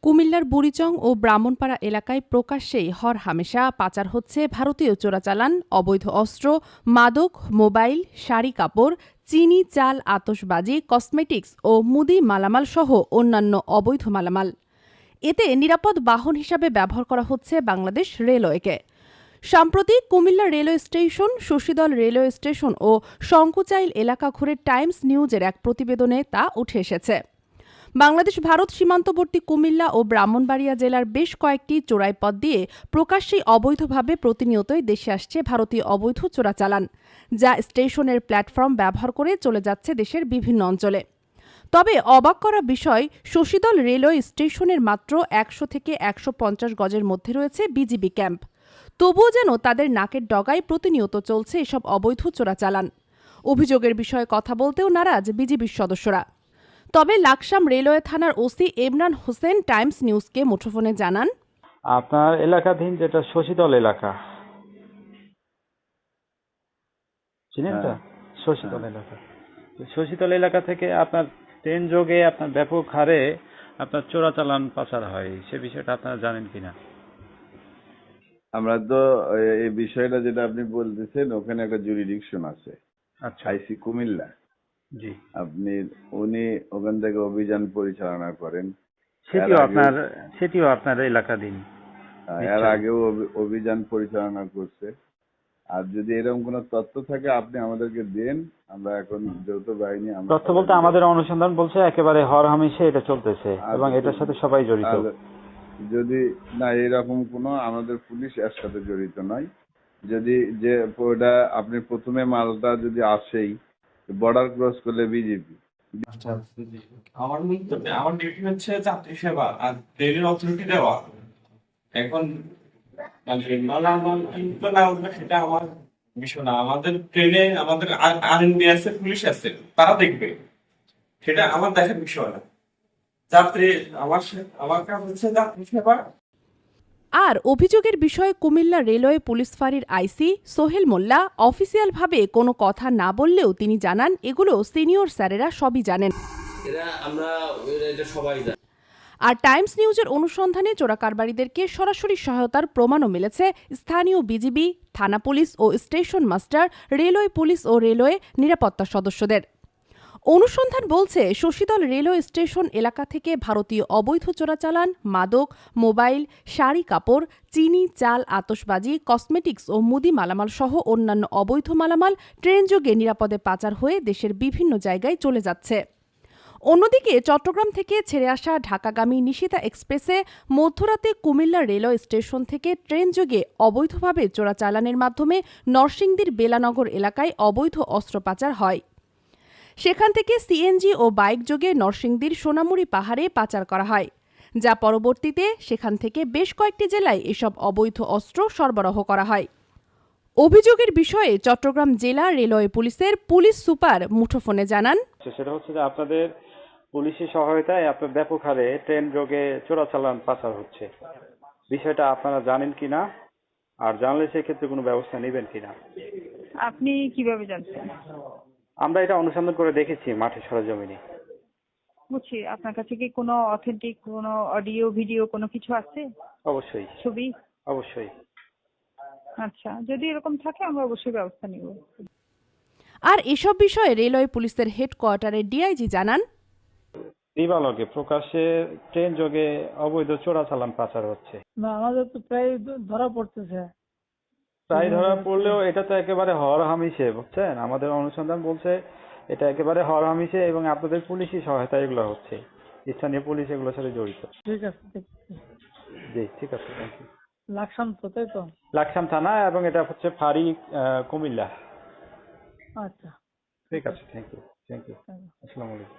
কুমিল্লার বুড়িচং ও ব্রাহ্মণপাড়া এলাকায় প্রকাশ্যেই হরহামেশা পাচার হচ্ছে ভারতীয় চোরাচালান, অবৈধ অস্ত্র, মাদক, মোবাইল, শাড়ি কাপড়, চিনি, চাল, আতশবাজি, কসমেটিক্স ও মুদি মালামাল সহ অন্যান্য অবৈধ মালামাল। এতে নিরাপদ বাহন হিসাবে ব্যবহার করা হচ্ছে বাংলাদেশ রেলওয়েকে। সম্প্রতি Comilla railway station, Shashidal railway station ও শঙ্কুচাইল এলাকা ঘুরে টাইমস নিউজের এক প্রতিবেদনে তা উঠে এসেছে। বাংলাদেশ ভারত সীমান্তবর্তী কুমিল্লা ও ব্রাহ্মণবাড়িয়া জেলার বেশ কয়েকটি চোরাই পথ দিয়ে প্রকাশ্যেই অবৈধভাবে প্রতিনিয়তই দেশে আসছে ভারতীয় অবৈধ চোরাচালান, যা স্টেশনের প্ল্যাটফর্ম ব্যবহার করে চলে যাচ্ছে দেশের বিভিন্ন অঞ্চলে। তবে অবাক করা বিষয়, শশীদল রেলওয়ে স্টেশনের মাত্র ১০০ থেকে ১৫০ গজের মধ্যে রয়েছে বিজিবি ক্যাম্প। তবুও যেন তাদের নাকের ডগায় প্রতিনিয়ত চলছে এসব অবৈধ চোরাচালান। অভিযোগের বিষয়ে কথা বলতেও নারাজ বিজিবির সদস্যরা। তবে লাকসাম রেলওয়ে থানার ওসি ইমরান হোসেন টাইমস নিউজকে মুঠোফোনে জানান, আপনার এলাকাধীন যেটা শশীদল এলাকা, চিনেন তো? শশীদল এলাকা, শশীদল এলাকা থেকে আপনার ট্রেন যোগে আপনার ব্যাপক হারে আপনার চোরাচালান পাচার হয়, সে বিষয়টা আপনারা জানেন কিনা? আমরা তো এই বিষয়টা যেটা আপনি বলতেছেন, ওখানে একটা জুরিডিকশন আছে। আচ্ছা, আইসি কুমিল্লা। জি, উনি ওখান থেকে অভিযান পরিচালনা করেন। সেটিও আপনার এলাকাধীন। এর আগেও অভিযান পরিচালনা করছে। আর যদি এরকম কোনো তথ্য থাকে আপনি আমাদেরকে দেন, আমরা এখন যৌথ বাহিনী তথ্য বলতে আমাদের অনুসন্ধান বলছে একেবারে হরহামেশা এটা চলতেছে এবং এটার সাথে সবাই জড়িত। যদি না এরকম কোনো আমাদের পুলিশ এর সাথে জড়িত নয়। যদি যে ওটা আপনি প্রথমে মালটা যদি আসেই বর্ডার ক্রস করলে বিজেপি। আমার ডিউটি হচ্ছে যাত্রী সেবা আর ট্রেনের অথরিটি দেওয়া। এখন না উঠবে সেটা আমার বিষয় না। আমাদের ট্রেনে আমাদের আরএনবি আছে, পুলিশ আছে, তারা দেখবে, সেটা আমার দেখার বিষয় না। যাত্রী আমার কাজ হচ্ছে যাত্রী সেবা। আর অভিযোগের বিষয়ে কুমিল্লা রেলওয়ে পুলিশ ফাঁড়ির আইসি সোহেল মোল্লা অফিসিয়ালভাবে কোনো কথা না বললেও তিনি জানান, এগুলো সিনিয়র স্যারেরা সবই জানেন। আর টাইমস নিউজের অনুসন্ধানে চোরাকারবারিদেরকে সরাসরি সহায়তার প্রমাণও মিলেছে স্থানীয় বিজিবি, থানা পুলিশ ও স্টেশন মাস্টার, রেলওয়ে পুলিশ ও রেলওয়ে নিরাপত্তা সদস্যদের। অনুসন্ধান বলছে, শশীদল রেলওয়ে স্টেশন এলাকা থেকে ভারতীয় অবৈধ চোরাচালান, মাদক, মোবাইল, শাড়ি কাপড়, চিনি, চাল, আতশবাজি, কসমেটিক্স ও মুদি মালামাল সহ অন্যান্য অবৈধ মালামাল ট্রেনযোগে নিরাপদে পাচার হয়ে দেশের বিভিন্ন জায়গায় চলে যাচ্ছে। অন্যদিকে চট্টগ্রাম থেকে ছেড়ে আসা ঢাকাগামী নিশিতা এক্সপ্রেসে মধ্যরাতে কুমিল্লা রেলওয়ে স্টেশন থেকে ট্রেনযোগে অবৈধভাবে চোরাচালানের মাধ্যমে নরসিংদীর বেলানগর এলাকায় অবৈধ অস্ত্র পাচার হয়। সেখান থেকে সিএনজি ও বাইক যোগে নরসিংদীর সোনামুড়ি পাহাড়ে পাচার করা হয়, যা পরবর্তীতে সেখান থেকে বেশ কয়েকটি জেলায় এসব অবৈধ অস্ত্র সরবরাহ করা হয়। অভিযোগের বিষয়ে চট্টগ্রাম জেলা রেলওয়ে পুলিশের পুলিশ সুপার মুঠোফোনে জানান, সেটা হচ্ছে যে আপনাদের পুলিশের সহায়তায় আপনার ব্যাপক হারে ট্রেন যোগে চোরাচালান পাচার হচ্ছে, বিষয়টা আপনারা জানেন কিনা, আর জানলে সেক্ষেত্রে কোনো ব্যবস্থা নেবেন কিনা? আপনি কিভাবে জানছেন? আমরা এটা অনুসন্ধান করে দেখেছি মাঠে সরেজমিনে। বুঝছি। আপনার কাছে কি কোনো অথেন্টিক কোনো অডিও ভিডিও কোনো কিছু আছে? অবশ্যই, ছবি? অবশ্যই। আচ্ছা, যদি এরকম থাকে আমরা অবশ্যই ব্যবস্থা নিব। আর এসব বিষয়ে রেলওয়ে পুলিশের হেডকোয়ার্টারের ডিআইজি জানান, দিবালকে প্রকাশ্যে ট্রেন যোগে অবৈধ চোরাচালান পাচার হচ্ছে। না, আমাদের তো প্রায় ধরা পড়তেছে। প্রায় ধরা পড়লেও এটা তো একেবারে হরহামেশা, বুঝছেন? আমাদের অনুসন্ধান বলছে এটা একেবারে হরহামেশা এবং আপনাদের পুলিশি সহায়তা এগুলো হচ্ছে, স্থানীয় পুলিশ এগুলোর সাথে জড়িত। ঠিক আছে, দেখছি। জি, ঠিক আছে, থ্যাংক ইউ। লাকসাম তো, তাই তো? লাকসাম থানা এবং এটা হচ্ছে ফাঁড়ি কুমিল্লা। আচ্ছা, ঠিক আছে, থ্যাংক ইউ। আসসালামু আলাইকুম।